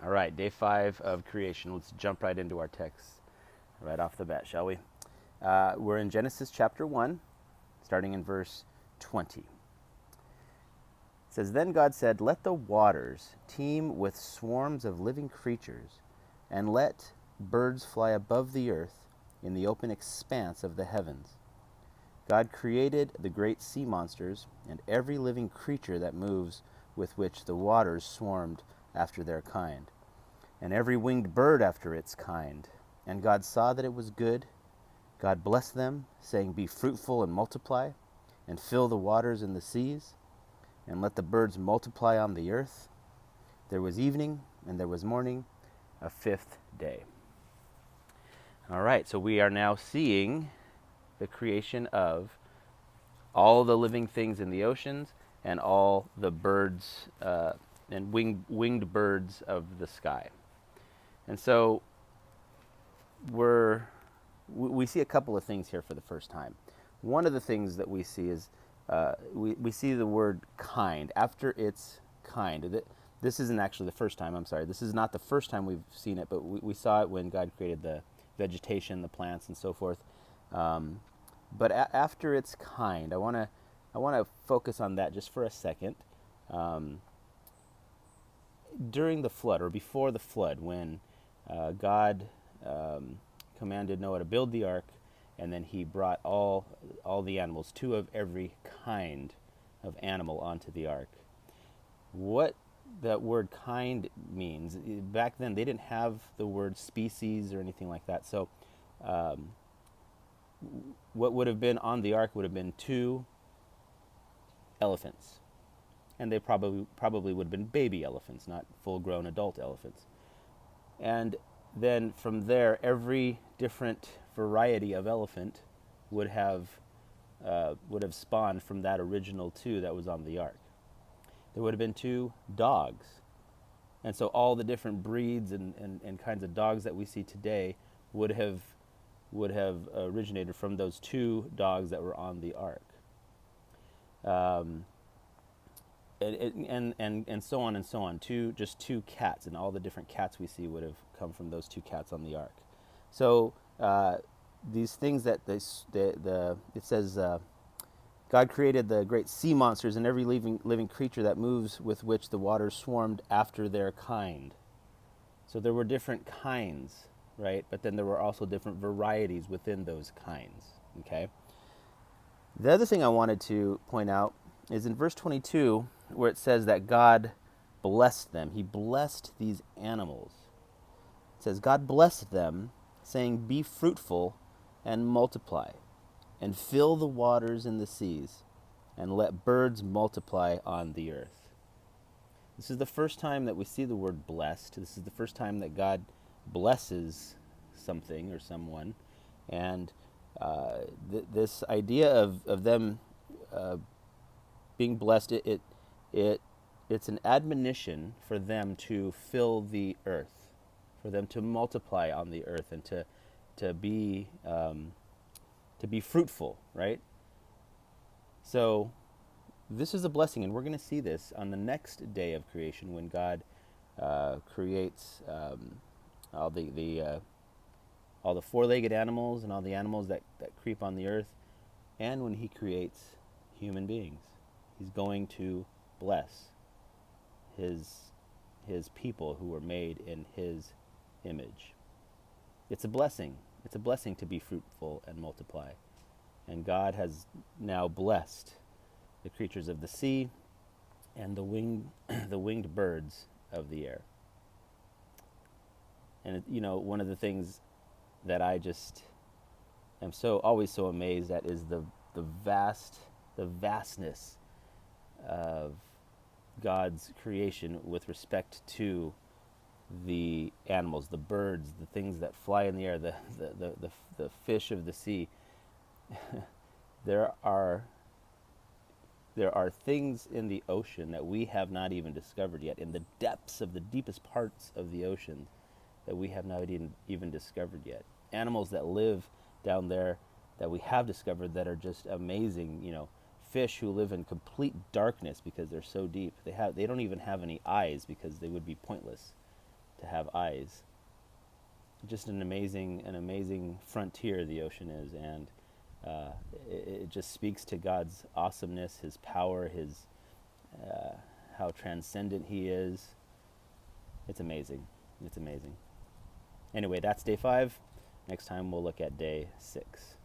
All right, day 5 of creation. Let's jump right into our text right off the bat, shall we? We're in Genesis chapter 1, starting in verse 20. It says, "Then God said, 'Let the waters teem with swarms of living creatures, and let birds fly above the earth in the open expanse of the heavens.' God created the great sea monsters and every living creature that moves, with which the waters swarmed after their kind, and every winged bird after its kind. And God saw that it was good. God blessed them, saying, 'Be fruitful and multiply, and fill the waters and the seas, and let the birds multiply on the earth.' There was evening, and there was morning, a fifth day." All right, so we are now seeing the creation of all the living things in the oceans and all the birds and winged birds of the sky. And so we see a couple of things here for the first time. One of the things that we see is we see the word kind after its kind. This isn't actually the first time, I'm sorry. This is not the first time we've seen it, but we saw it when God created the vegetation, the plants, and so forth. But after its kind, I want to focus on that just for a second. During the flood, or before the flood, when God commanded Noah to build the ark, and then he brought all the animals, two of every kind of animal, onto the ark. What that word kind means, back then they didn't have the word species or anything like that. So what would have been on the ark would have been two elephants. And they probably would have been baby elephants, not full-grown adult elephants. And then from there, every different variety of elephant would have spawned from that original two that was on the ark. There would have been two dogs. And so all the different breeds and kinds of dogs that we see today would have originated from those two dogs that were on the ark. And so on and so on. Just two cats, and all the different cats we see would have come from those two cats on the ark. So these things that it says, God created the great sea monsters and every living creature that moves, with which the waters swarmed after their kind. So there were different kinds, right? But then there were also different varieties within those kinds. Okay. The other thing I wanted to point out is in verse 22, where it says that God blessed them. He blessed these animals. It says, God blessed them, saying, "Be fruitful and multiply, and fill the waters and the seas, and let birds multiply on the earth." This is the first time that we see the word blessed. This is the first time that God blesses something or someone. And this idea of them being blessed, it's an admonition for them to fill the earth, for them to multiply on the earth, and to be fruitful, right? So this is a blessing, and we're going to see this on the next day of creation when God creates all the four-legged animals and all the animals that creep on the earth, and when He creates human beings. He's going to bless his people who were made in His image. It's a blessing. It's a blessing to be fruitful and multiply. And God has now blessed the creatures of the sea and the winged birds of the air. And one of the things that I just am always so amazed at is the vastness of God's creation with respect to the animals, the birds, the things that fly in the air, the fish of the sea. There are things in the ocean that we have not even discovered yet, in the depths of the deepest parts of the ocean, that we have not even discovered yet. Animals that live down there that we have discovered that are just amazing. Fish who live in complete darkness because they're so deep. They don't even have any eyes because they would be pointless to have eyes. Just an amazing frontier the ocean is, and it just speaks to God's awesomeness, His power, His how transcendent He is. It's amazing. It's amazing. Anyway, that's day 5. Next time we'll look at day 6.